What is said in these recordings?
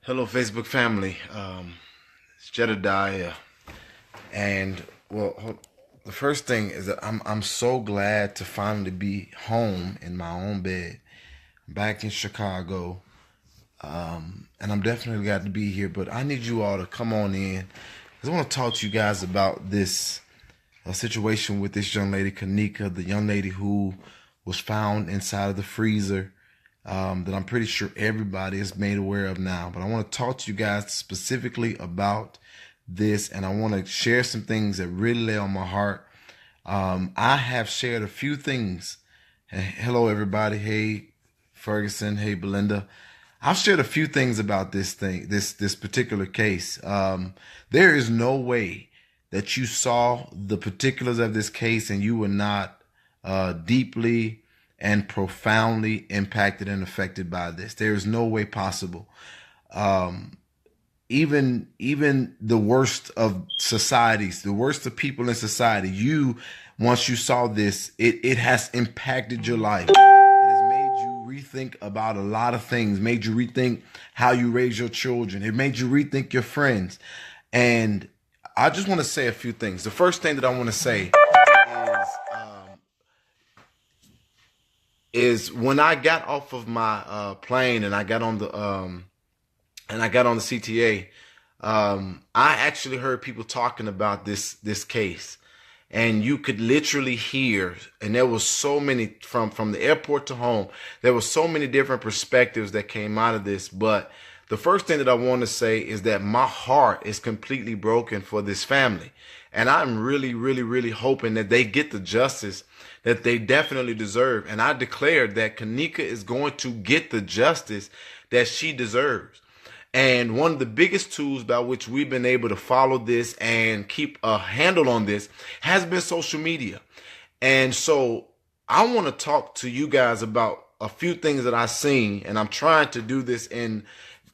Hello, Facebook family. It's Jedediah, and the first thing is that I'm so glad to finally be home in my own bed, back in Chicago, and I'm definitely glad to be here. But I need you all to come on in, 'cause I want to talk to you guys about this situation with this young lady, Kanika, the young lady who was found inside of the freezer that I'm pretty sure everybody is made aware of now. But I want to talk to you guys specifically about this, and I want to share some things that really lay on my heart. I have shared a few things. Hello, everybody. Hey, Ferguson. Hey, Belinda. I've shared a few things about this particular case. There is no way that you saw the particulars of this case and you were not deeply and profoundly impacted and affected by this. There is no way possible. Even the worst of societies, the worst of people in society, once you saw this, it has impacted your life. It has made you rethink about a lot of things, made you rethink how you raise your children. It made you rethink your friends. And I just want to say a few things. The first thing that I want to say is when I got off of my plane and I got on the CTA, I actually heard people talking about this case, and you could literally hear, and there was so many from the airport to home. There were so many different perspectives that came out of this. But the first thing that I want to say is that my heart is completely broken for this family, and I'm really, really, really hoping that they get the justice that they definitely deserve. And I declared that Kanika is going to get the justice that she deserves. And one of the biggest tools by which we've been able to follow this and keep a handle on this has been social media. And so I want to talk to you guys about a few things that I've seen, and I'm trying to do this in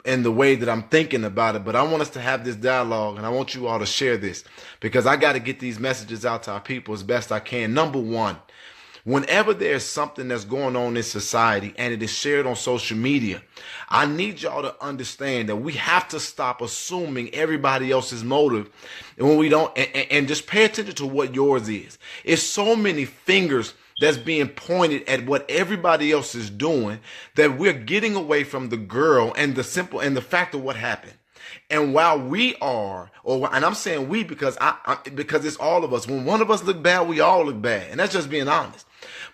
the way that I'm thinking about it. But I want us to have this dialogue, and I want you all to share this, because I got to get these messages out to our people as best I can. Number one, whenever there's something that's going on in society and it is shared on social media, I need y'all to understand that we have to stop assuming everybody else's motive, and when we don't, and just pay attention to what yours is. It's so many fingers that's being pointed at what everybody else is doing that we're getting away from the girl and the fact of what happened. And while we are, and I'm saying we because because it's all of us. When one of us look bad, we all look bad, and that's just being honest.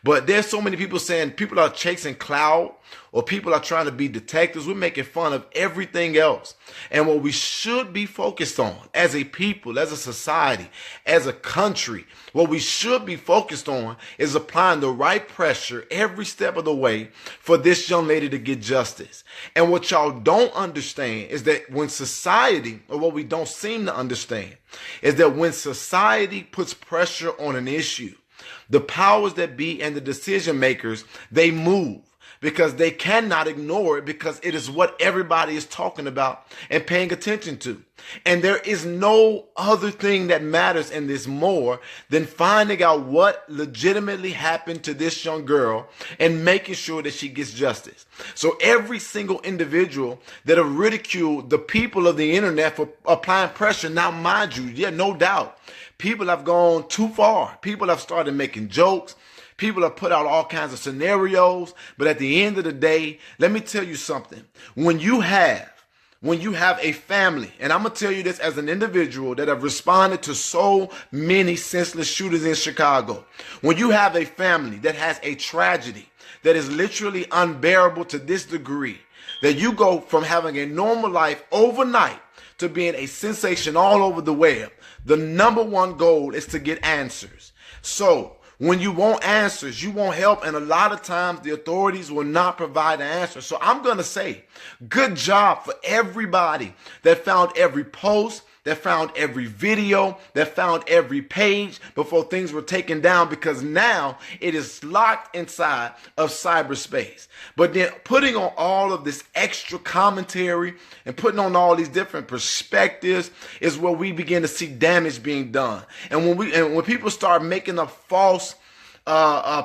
But there's so many people saying people are chasing clout, or people are trying to be detectives. We're making fun of everything else. And what we should be focused on as a people, as a society, as a country, what we should be focused on is applying the right pressure every step of the way for this young lady to get justice. And what y'all don't understand is that when society, or what we don't seem to understand, is that when society puts pressure on an issue, the powers that be and the decision makers, they move, because they cannot ignore it, because it is what everybody is talking about and paying attention to. And there is no other thing that matters in this more than finding out what legitimately happened to this young girl and making sure that she gets justice. So every single individual that have ridiculed the people of the internet for applying pressure, now mind you, yeah, no doubt, people have gone too far. People have started making jokes. People have put out all kinds of scenarios. But at the end of the day, let me tell you something. When you have a family, and I'm going to tell you this as an individual that have responded to so many senseless shooters in Chicago. When you have a family that has a tragedy that is literally unbearable to this degree, that you go from having a normal life overnight to being a sensation all over the web, the number one goal is to get answers. So when you want answers, you want help, and a lot of times the authorities will not provide an answer. So I'm going to say, good job for everybody that found every post, that found every video, that found every page before things were taken down, because now it is locked inside of cyberspace. But then putting on all of this extra commentary and putting on all these different perspectives is where we begin to see damage being done. And when people start making up false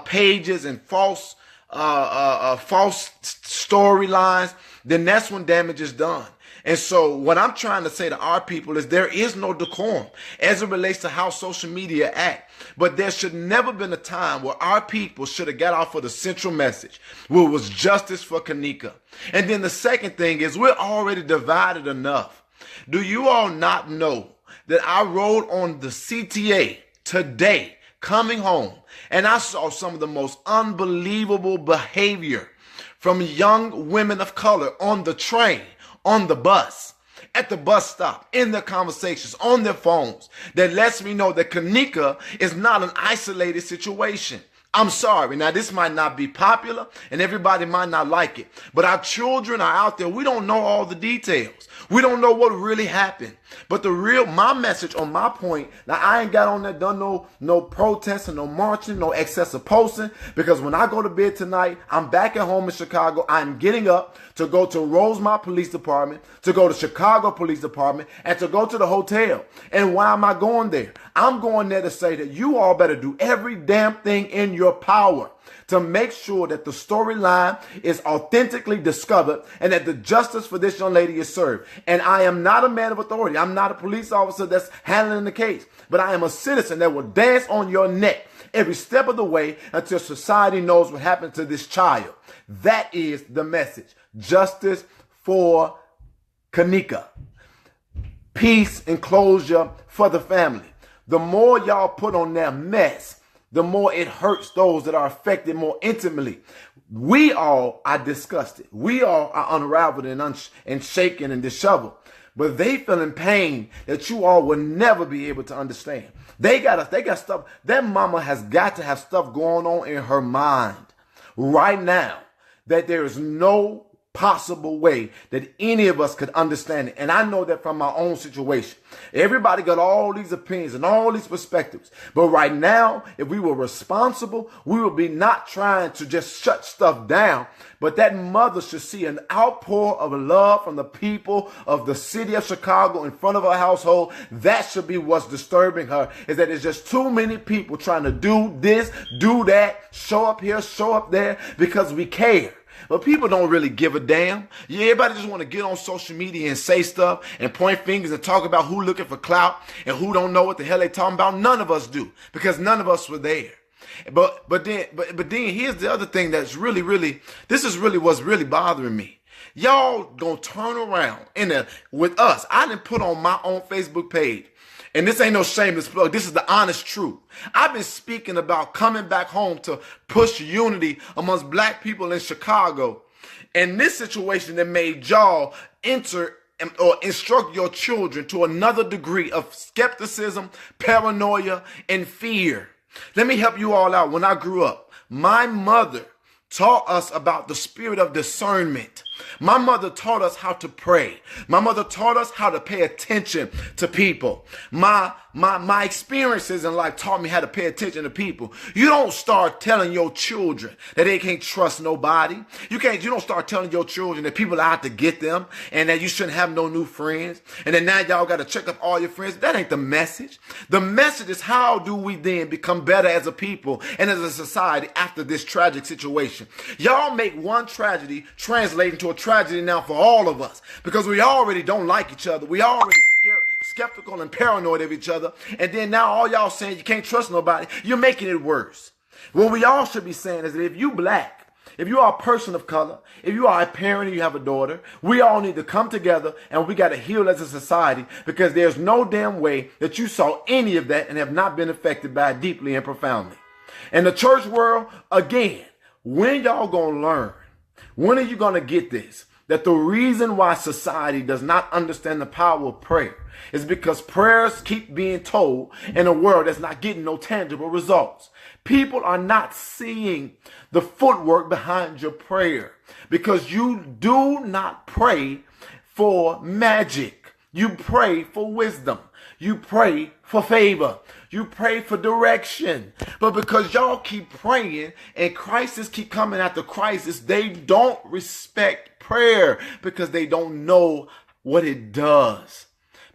pages and false storylines, then that's when damage is done. And so what I'm trying to say to our people is there is no decorum as it relates to how social media act. But there should never been a time where our people should have got off of the central message, where it was justice for Kanika. And then the second thing is we're already divided enough. Do you all not know that I rode on the CTA today coming home and I saw some of the most unbelievable behavior from young women of color on the train, on the bus, at the bus stop, in their conversations, on their phones, that lets me know that Kanika is not an isolated situation. I'm sorry. Now, this might not be popular and everybody might not like it, but our children are out there. We don't know all the details. We don't know what really happened. But my message on my point, now I ain't got on there, done no protesting, no marching, no excessive posting, because when I go to bed tonight, I'm back at home in Chicago. I'm getting up to go to Rosemont Police Department, to go to Chicago Police Department, and to go to the hotel. And why am I going there? I'm going there to say that you all better do every damn thing in your power to make sure that the storyline is authentically discovered and that the justice for this young lady is served. And I am not a man of authority. I'm not a police officer that's handling the case, but I am a citizen that will dance on your neck every step of the way until society knows what happened to this child. That is the message. Justice for Kanika. Peace and closure for the family. The more y'all put on their mess, the more it hurts those that are affected more intimately. We all are disgusted. We all are unraveled and shaken and disheveled. But they feel in pain that you all will never be able to understand. They got stuff. That mama has got to have stuff going on in her mind right now that there is no possible way that any of us could understand it. And I know that from my own situation. Everybody got all these opinions and all these perspectives. But right now, if we were responsible, we would be not trying to just shut stuff down. But that mother should see an outpour of love from the people of the city of Chicago in front of her household. That should be what's disturbing her, is that there's just too many people trying to do this, do that, show up here, show up there because we care. But people don't really give a damn. Yeah, everybody just want to get on social media and say stuff and point fingers and talk about who looking for clout and who don't know what the hell they talking about. None of us do, because none of us were there. But then here's the other thing that's really this is really what's really bothering me. Y'all gonna turn around with us. I didn't put on my own Facebook page. And this ain't no shameless plug. This is the honest truth. I've been speaking about coming back home to push unity amongst black people in Chicago. And this situation that made y'all enter or instruct your children to another degree of skepticism, paranoia, and fear. Let me help you all out. When I grew up, my mother taught us about the spirit of discernment. My mother taught us how to pray. My mother taught us how to pay attention to people. My experiences in life taught me how to pay attention to people. You don't start telling your children that they can't trust nobody. You don't start telling your children that people are out to get them and that you shouldn't have no new friends. And then now y'all got to check up all your friends. That ain't the message. The message is, how do we then become better as a people and as a society after this tragic situation? Y'all make one tragedy translate into a tragedy now for all of us, because we already don't like each other. We already skeptical and paranoid of each other. And then now all y'all saying you can't trust nobody. You're making it worse. What we all should be saying is that if you black, if you are a person of color, if you are a parent and you have a daughter, we all need to come together and we got to heal as a society, because there's no damn way that you saw any of that and have not been affected by it deeply and profoundly. And the church world, again, when y'all gonna learn? When are you gonna get this? That the reason why society does not understand the power of prayer is because prayers keep being told in a world that's not getting no tangible results. People are not seeing the footwork behind your prayer, because you do not pray for magic. You pray for wisdom. You pray for favor. You pray for direction. But because y'all keep praying and crisis keep coming after crisis, they don't respect prayer because they don't know what it does.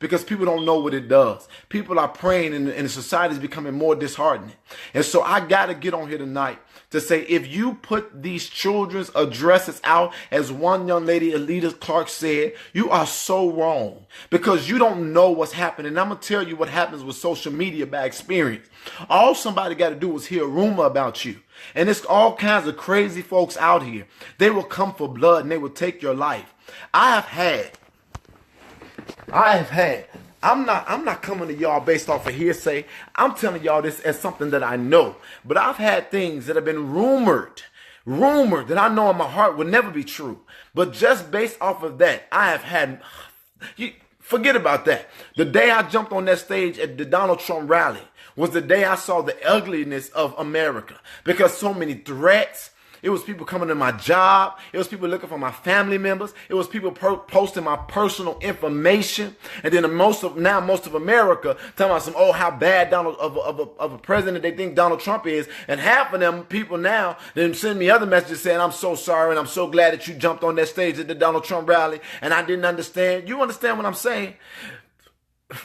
because people don't know what it does. People are praying and the society is becoming more disheartening. And so I got to get on here tonight to say, if you put these children's addresses out, as one young lady, Alita Clark, said, you are so wrong, because you don't know what's happening. And I'm going to tell you what happens with social media by experience. All somebody got to do is hear a rumor about you. And it's all kinds of crazy folks out here. They will come for blood and they will take your life. I have had, I'm not coming to y'all based off of hearsay. I'm telling y'all this as something that I know. But I've had things that have been rumored that I know in my heart would never be true. But just based off of that, I have had, forget about that. The day I jumped on that stage at the Donald Trump rally was the day I saw the ugliness of America, because so many threats. It was people coming to my job. It was people looking for my family members. It was people posting my personal information. And then most of America talking about some, how bad Donald of a president they think Donald Trump is. And half of them people now then send me other messages saying, I'm so sorry and I'm so glad that you jumped on that stage at the Donald Trump rally and I didn't understand. You understand what I'm saying?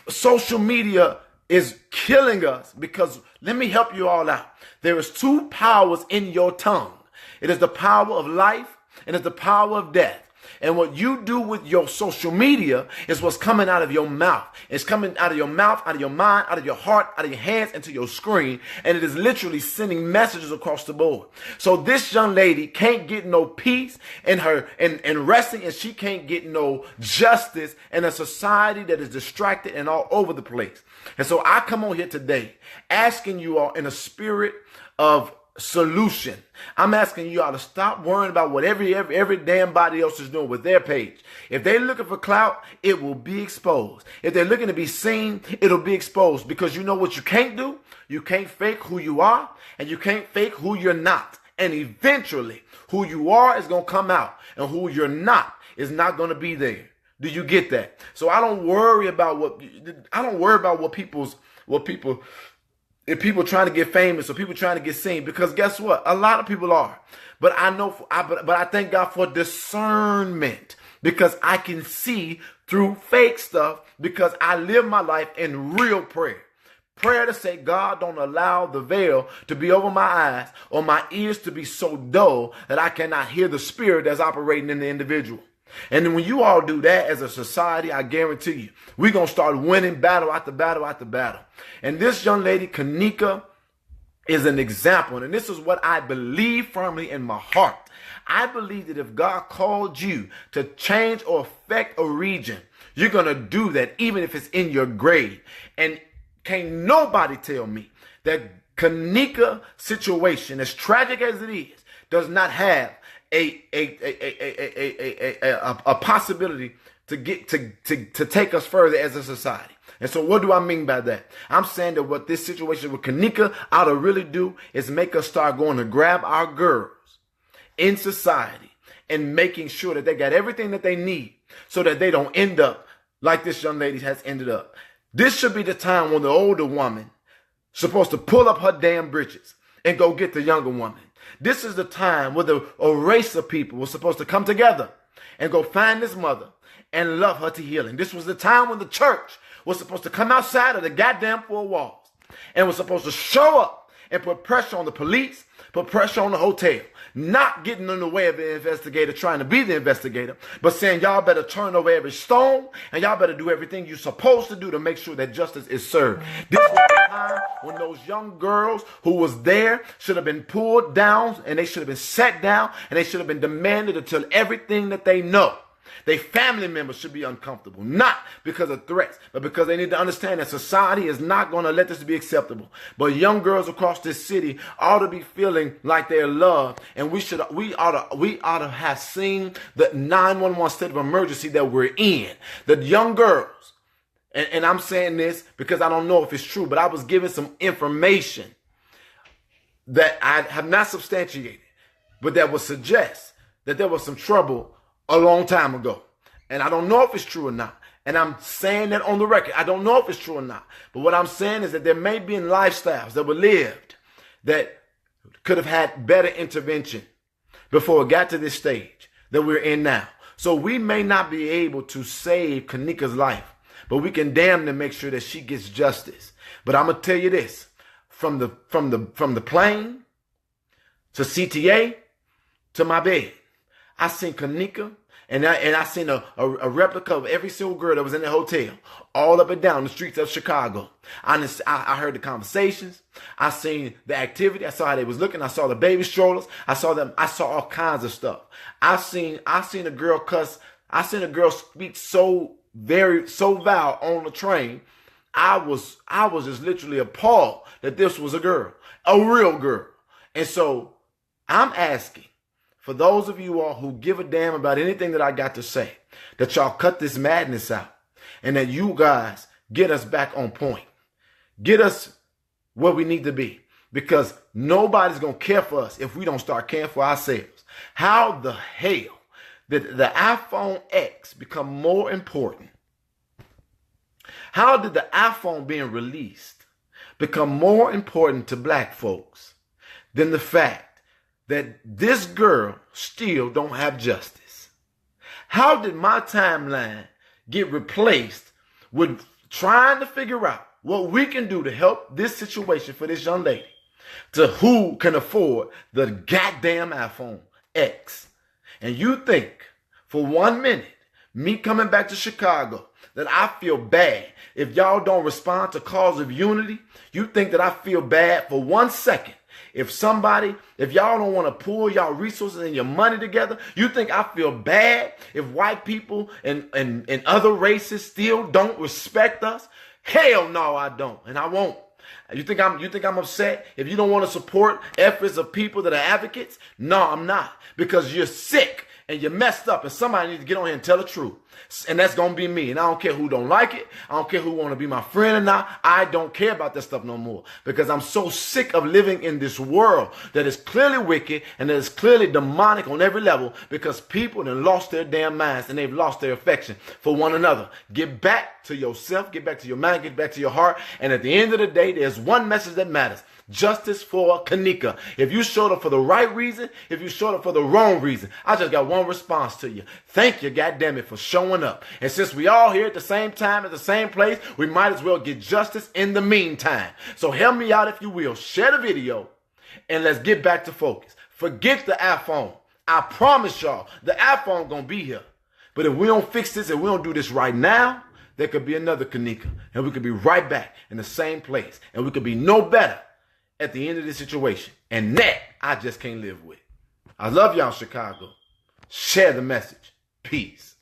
Social media is killing us, because let me help you all out. There is two powers in your tongue. It is the power of life and it's the power of death. And what you do with your social media is what's coming out of your mouth. It's coming out of your mouth, out of your mind, out of your heart, out of your hands, into your screen. And it is literally sending messages across the board. So this young lady can't get no peace in her and resting, and she can't get no justice in a society that is distracted and all over the place. And so I come on here today asking you all in a spirit of solution. I'm asking you all to stop worrying about what every damn body else is doing with their page. If they're looking for clout, it will be exposed. If they're looking to be seen, it'll be exposed, because you know what you can't do? You can't fake who you are, and you can't fake who you're not. And eventually, who you are is going to come out, and who you're not is not going to be there. Do you get that? So I don't worry about if people trying to get famous or people trying to get seen, because guess what? A lot of people are. But I thank God for discernment, because I can see through fake stuff, because I live my life in real prayer. Prayer to say, God, don't allow the veil to be over my eyes or my ears to be so dull that I cannot hear the spirit that's operating in the individual. And then when you all do that as a society, I guarantee you, we're going to start winning battle after battle after battle. And this young lady, Kanika, is an example. And this is what I believe firmly in my heart. I believe that if God called you to change or affect a region, you're going to do that, even if it's in your grade. And can't nobody tell me that Kanika situation, as tragic as it is, does not have a possibility to take us further as a society. And so what do I mean by that? I'm saying that what this situation with Kanika ought to really do is make us start going to grab our girls in society and making sure that they got everything that they need, so that they don't end up like this young lady has ended up. This should be the time when the older woman supposed to pull up her damn britches and go get the younger woman. This is the time where a race of people was supposed to come together and go find this mother and love her to healing. This was the time when the church was supposed to come outside of the goddamn four walls and was supposed to show up and put pressure on the police, put pressure on the hotel, not getting in the way of the investigator trying to be the investigator, but saying y'all better turn over every stone and y'all better do everything you're supposed to do to make sure that justice is served. This was the time when those young girls who was there should have been pulled down, and they should have been sat down, and they should have been demanded to tell everything that they know. Their family members should be uncomfortable, not because of threats, but because they need to understand that society is not going to let this be acceptable. But young girls across this city ought to be feeling like they're loved, and we ought to have seen the 911 state of emergency that we're in. The young girls, and I'm saying this because I don't know if it's true, but I was given some information that I have not substantiated, but that would suggest that there was some trouble a long time ago. And I don't know if it's true or not. And I'm saying that on the record. I don't know if it's true or not. But what I'm saying is that there may be lifestyles that were lived that could have had better intervention before it got to this stage that we're in now. So we may not be able to save Kanika's life, but we can damn near make sure that she gets justice. But I'm gonna tell you this: from the plane to CTA to my bed, I seen Kanika, and I seen a replica of every single girl that was in the hotel, all up and down the streets of Chicago. I heard the conversations. I seen the activity. I saw how they was looking. I saw the baby strollers. I saw them. I saw all kinds of stuff. I seen a girl cuss. I seen a girl speak so vile on the train. I was just literally appalled that this was a girl, a real girl. And so I'm asking for those of you all who give a damn about anything that I got to say, that y'all cut this madness out and that you guys get us back on point. Get us where we need to be, because nobody's going to care for us if we don't start caring for ourselves. How the hell did the iPhone X become more important? How did the iPhone being released become more important to black folks than the fact that this girl still don't have justice? How did my timeline get replaced with trying to figure out what we can do to help this situation for this young lady, to who can afford the goddamn iPhone X? And you think for 1 minute, me coming back to Chicago, that I feel bad if y'all don't respond to calls of unity? You think that I feel bad for 1 second if y'all don't want to pull y'all resources and your money together? You think I feel bad if white people and other races still don't respect us? Hell no, I don't, and I won't. You think I'm upset if you don't want to support efforts of people that are advocates? No, I'm not, because you're sick and you're messed up, and somebody needs to get on here and tell the truth. And that's going to be me. And I don't care who don't like it. I don't care who want to be my friend or not. I don't care about that stuff no more, because I'm so sick of living in this world that is clearly wicked and that is clearly demonic on every level, because people have lost their damn minds and they've lost their affection for one another. Get back to yourself. Get back to your mind. Get back to your heart. And at the end of the day, there's one message that matters. Justice for Kanika. If you showed up for the right reason, if you showed up for the wrong reason, I just got one response to you. Thank you, goddammit, for showing up. And since we all here at the same time, at the same place, we might as well get justice in the meantime. So help me out if you will. Share the video and let's get back to focus. Forget the iPhone. I promise y'all, the iPhone gonna be here. But if we don't fix this and we don't do this right now, there could be another Kanika. And we could be right back in the same place. And we could be no better at the end of this situation. And that I just can't live with. I love y'all, Chicago. Share the message. Peace.